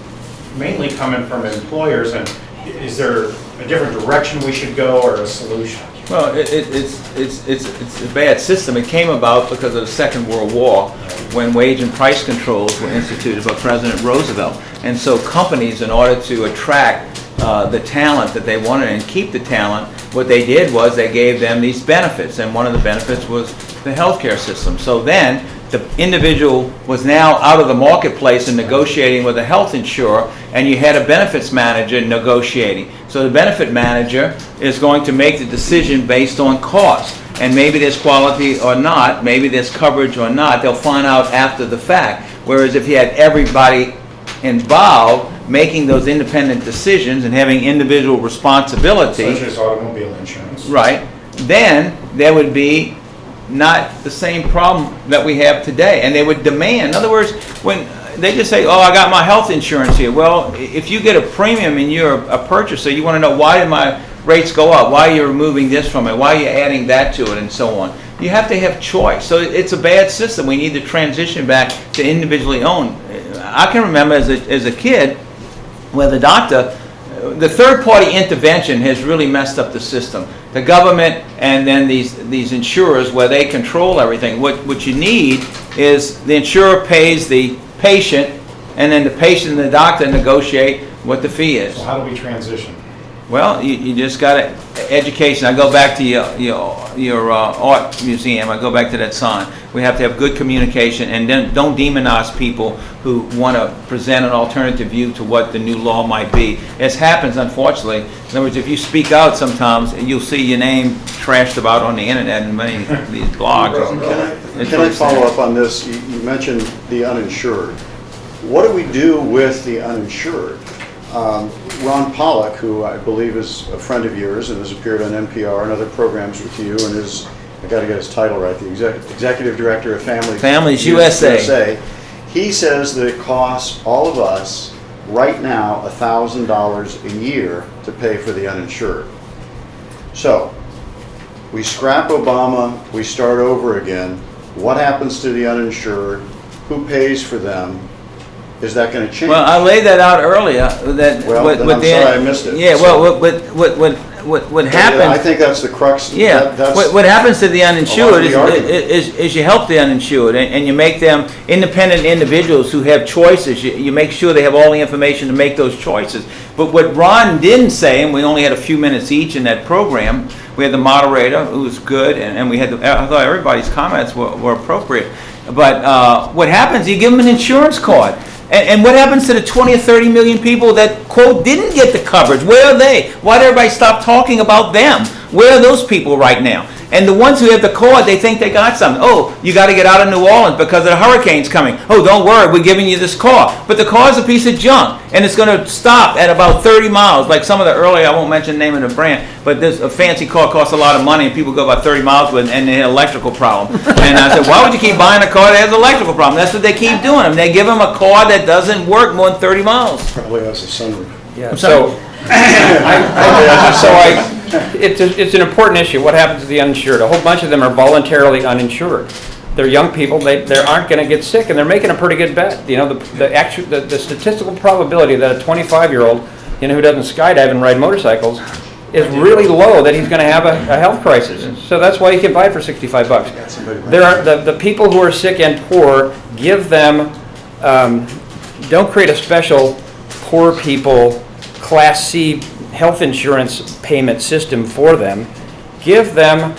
mainly coming from employers, and is there a different direction we should go or a solution? Well, it's a bad system. It came about because of the Second World War, when wage and price controls were instituted by President Roosevelt. And so companies, in order to attract the talent that they wanted and keep the talent, what they did was they gave them these benefits. And one of the benefits was the healthcare system. So then, the individual was now out of the marketplace and negotiating with a health insurer, and you had a benefits manager negotiating. So the benefit manager is going to make the decision based on cost. And maybe there's quality or not, maybe there's coverage or not, they'll find out after the fact. Whereas if you had everybody involved making those independent decisions and having individual responsibility, Such as automobile insurance. right, then there would be not the same problem that we have today, and they would demand. In other words, when they just say, "Oh, I got my health insurance here," well, if you get a premium and you're a purchaser, you want to know, why did my rates go up? Why are you removing this from it? Why are you adding that to it, and so on? You have to have choice. So it's a bad system. We need to transition back to individually owned. I can remember as a kid, where the doctor, the third-party intervention has really messed up the system. The government and then these insurers, where they control everything. What you need is the insurer pays the patient, and then the patient and the doctor negotiate what the fee is. So how do we transition? Well, you just got to education. I go back to your art museum. I go back to that sign. We have to have good communication, and then don't demonize people who want to present an alternative view to what the new law might be. As happens, unfortunately. In other words, if you speak out, sometimes you'll see your name trashed about on the internet in many of these blogs. Can I follow up on this? You mentioned the uninsured. What do we do with the uninsured? Ron Pollock, who I believe is a friend of yours and has appeared on NPR and other programs with you, and is, I got to get his title right, the Executive Director of Families USA. He says that it costs all of us right now $1,000 a year to pay for the uninsured. So, we scrap Obama, we start over again. What happens to the uninsured? Who pays for them? Is that going to change? Well, I laid that out earlier. That Well, then I'm sorry I missed it. Yeah, well, what happens? I think that's the crux. Yeah, That's what happens to the uninsured a lot of the is you help the uninsured, and you make them independent individuals who have choices. You make sure they have all the information to make those choices. But what Ron didn't say, and we only had a few minutes each in that program, we had the moderator who was good, and we had I thought everybody's comments were appropriate. But what happens, you give them an insurance card. And what happens to the 20 or 30 million people that, quote, didn't get the coverage? Where are they? Why did everybody stop talking about them? Where are those people right now? And the ones who have the card, they think they got something. Oh, you got to get out of New Orleans because of the hurricane's coming. Oh, don't worry, we're giving you this car. But the car's a piece of junk, and it's going to stop at about 30 miles. Like some of the earlier, I won't mention the name of the brand, but this a fancy car costs a lot of money, and people go about 30 miles with it, and they have an electrical problem. And I said, why would you keep buying a car that has an electrical problem? That's what they keep doing. They give them a car that doesn't work more than 30 miles. probably has a sunroof. Yeah, sorry. It's an important issue. What happens to the uninsured? A whole bunch of them are voluntarily uninsured. They're young people. They aren't going to get sick, and they're making a pretty good bet. You know, the statistical probability that a 25-year-old, who doesn't skydive and ride motorcycles, is really low that he's going to have a health crisis. So that's why he can buy it for $65. There are the people who are sick and poor. Give them. Don't create a special poor people Class C health insurance payment system for them. Give them,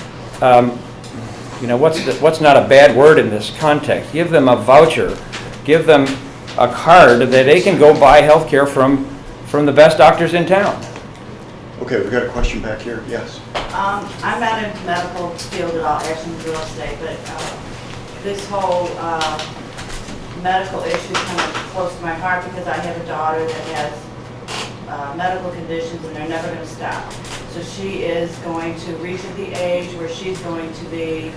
what's not a bad word in this context? Give them a voucher. Give them a card that they can go buy health care from the best doctors in town. Okay, we've got a question back here. Yes. I'm not in the medical field at all, actually in real estate, but this whole medical issue is kind of close to my heart because I have a daughter that has medical conditions and they're never going to stop. So she is going to reach at the age where she's going to be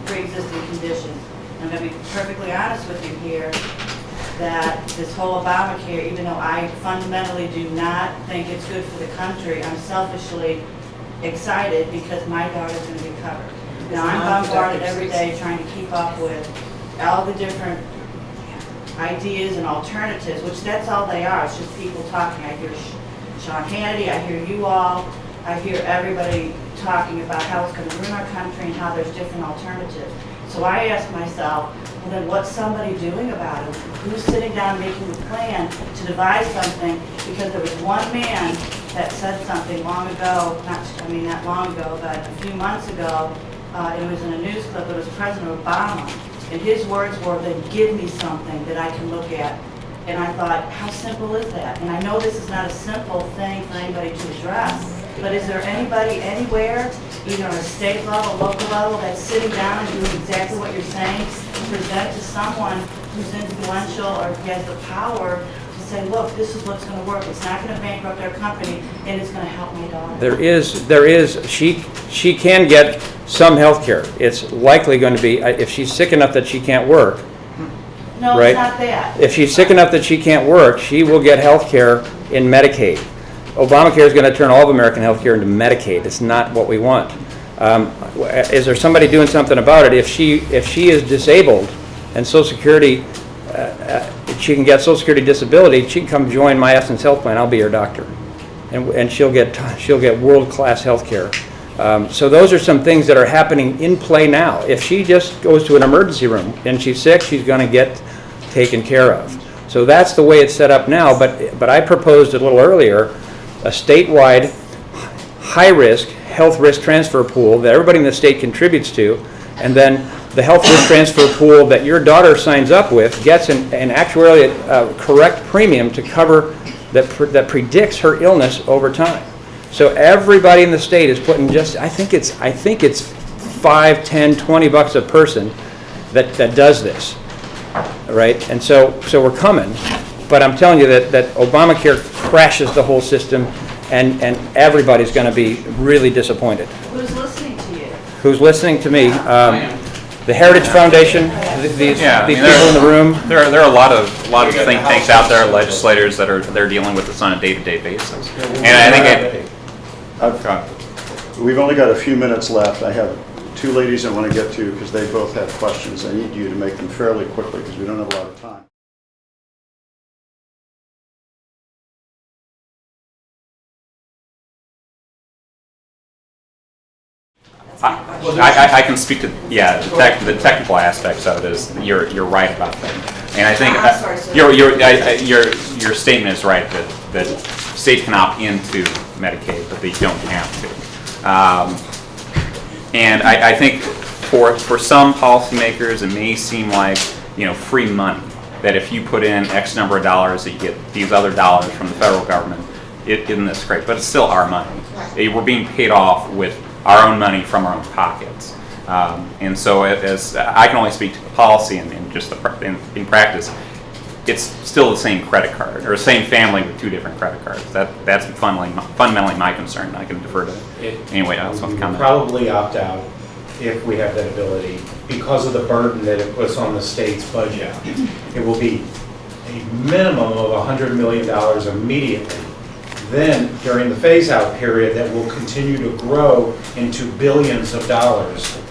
pre-existing conditions. And I'm going to be perfectly honest with you here that this whole Obamacare, even though I fundamentally do not think it's good for the country, I'm selfishly excited because my daughter's going to be covered. Now I'm bombarded every day trying to keep up with all the different ideas and alternatives, which that's all they are. It's just people talking. I hear Sean Hannity, I hear you all, I hear everybody talking about how it's going to ruin our country and how there's different alternatives. So I ask myself, well then what's somebody doing about it? Who's sitting down making a plan to devise something? Because there was one man that said something long ago, not long ago, but a few months ago, it was in a news clip, it was President Obama, and his words were, then give me something that I can look at. And I thought, how simple is that? And I know this is not a simple thing for anybody to address, but is there anybody anywhere, either on a state level, local level, that's sitting down and doing exactly what you're saying, to present to someone who's influential or who has the power to say, look, this is what's going to work. It's not going to bankrupt our company, and it's going to help my daughter. She can get some health care. It's likely going to be, if she's sick enough that she can't work, No, right? it's not that. if she's sick enough that she can't work, she will get health care in Medicaid. Obamacare is going to turn all of American health care into Medicaid. It's not what we want. Is there somebody doing something about it? If she is disabled and Social Security, she can get Social Security disability, she can come join my Essence Health Plan. I'll be her doctor, and she'll get world-class health care. So those are some things that are happening in play now. If she just goes to an emergency room and she's sick, she's going to get taken care of. So that's the way it's set up now. But I proposed a little earlier a statewide high-risk health risk transfer pool that everybody in the state contributes to, and then the health risk transfer pool that your daughter signs up with gets an actuarially correct premium to cover that predicts her illness over time. So everybody in the state is putting I think it's $5, $10, $20 a person that does this, right? And so we're coming, but I'm telling you that Obamacare crashes the whole system, and everybody's going to be really disappointed. Who's listening to you? Who's listening to me? I am. The Heritage Foundation, these people in the room. There are a lot of think tanks out there, legislators they're dealing with this on a day-to-day basis. And I think We've only got a few minutes left. I have two ladies I want to get to because they both have questions. I need you to make them fairly quickly because we don't have a lot of time. I can speak to the technical aspects of it. Is you're right about that, and I think your statement is right that states can opt into Medicaid, but they don't have to. And I think for some policymakers, it may seem like free money. That if you put in X number of dollars, that you get these other dollars from the federal government. Isn't this great? But it's still our money. We're being paid off with our own money from our own pockets. And so as I can only speak to the policy and just in practice, it's still the same credit card or the same family with two different credit cards. That's fundamentally my concern. I can defer to anyone else on the comment. Probably opt out if we have that ability because of the burden that it puts on the state's budget. It will be a minimum of $100 million immediately. Then, during the phase-out period, that will continue to grow into billions of dollars.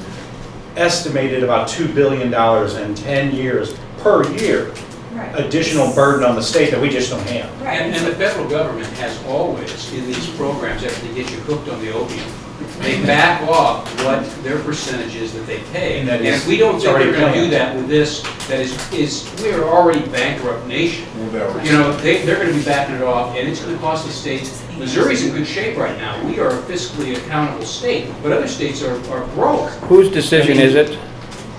Estimated about $2 billion in 10 years per year. Right. Additional burden on the state that we just don't have. And the federal government has always, in these programs, after they get you hooked on the opium, they back off what their percentage is that they pay. And if we don't think they're going to do that with this, that is we are already bankrupt nation. They're going to be backing it off, and it's going to cost the states. Missouri's in good shape right now. We are a fiscally accountable state, but other states are broke. Whose decision is it,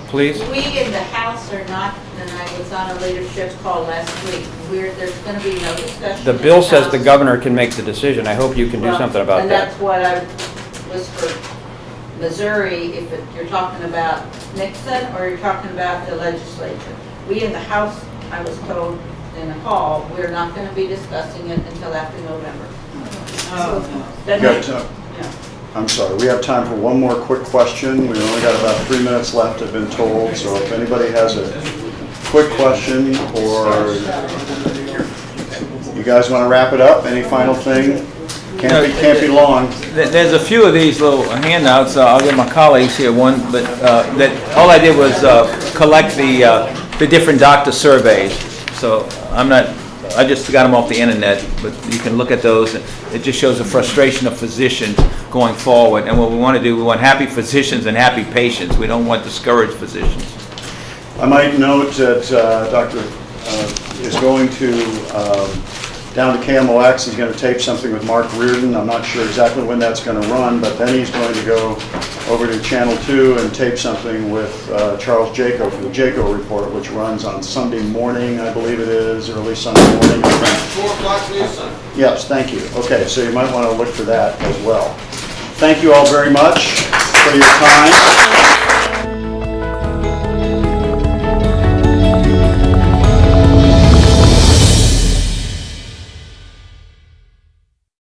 please? We in the House are not, and I was on a leadership call last week, there's going to be no discussion. The bill says the governor can make the decision. I hope you can do something about and that. that's what I was for Missouri, if you're talking about Nixon or you're talking about the legislature. We in the House, I was told in the call, we're not going to be discussing it until after November. I'm sorry, we have time for one more quick question. We've only got about 3 minutes left, I've been told, so if anybody has a quick question or you guys want to wrap it up, any final thing? Can't be long. There's a few of these little handouts. I'll give my colleagues here one, but that all I did was collect the different doctor surveys. So I just got them off the internet, but you can look at those. It just shows the frustration of physicians going forward. And what we want to do, we want happy physicians and happy patients. We don't want discouraged physicians. I might note that Dr. is going to down to KMOX. He's going to tape something with Mark Reardon. I'm not sure exactly when that's going to run, but then he's going to go over to Channel 2 and tape something with Charles Jaco for the Jaco Report, which runs on Sunday morning, I believe it is, early Sunday morning. 4 o'clock news Sunday. Yes, thank you. Okay, so you might want to look for that as well. Thank you all very much for your time.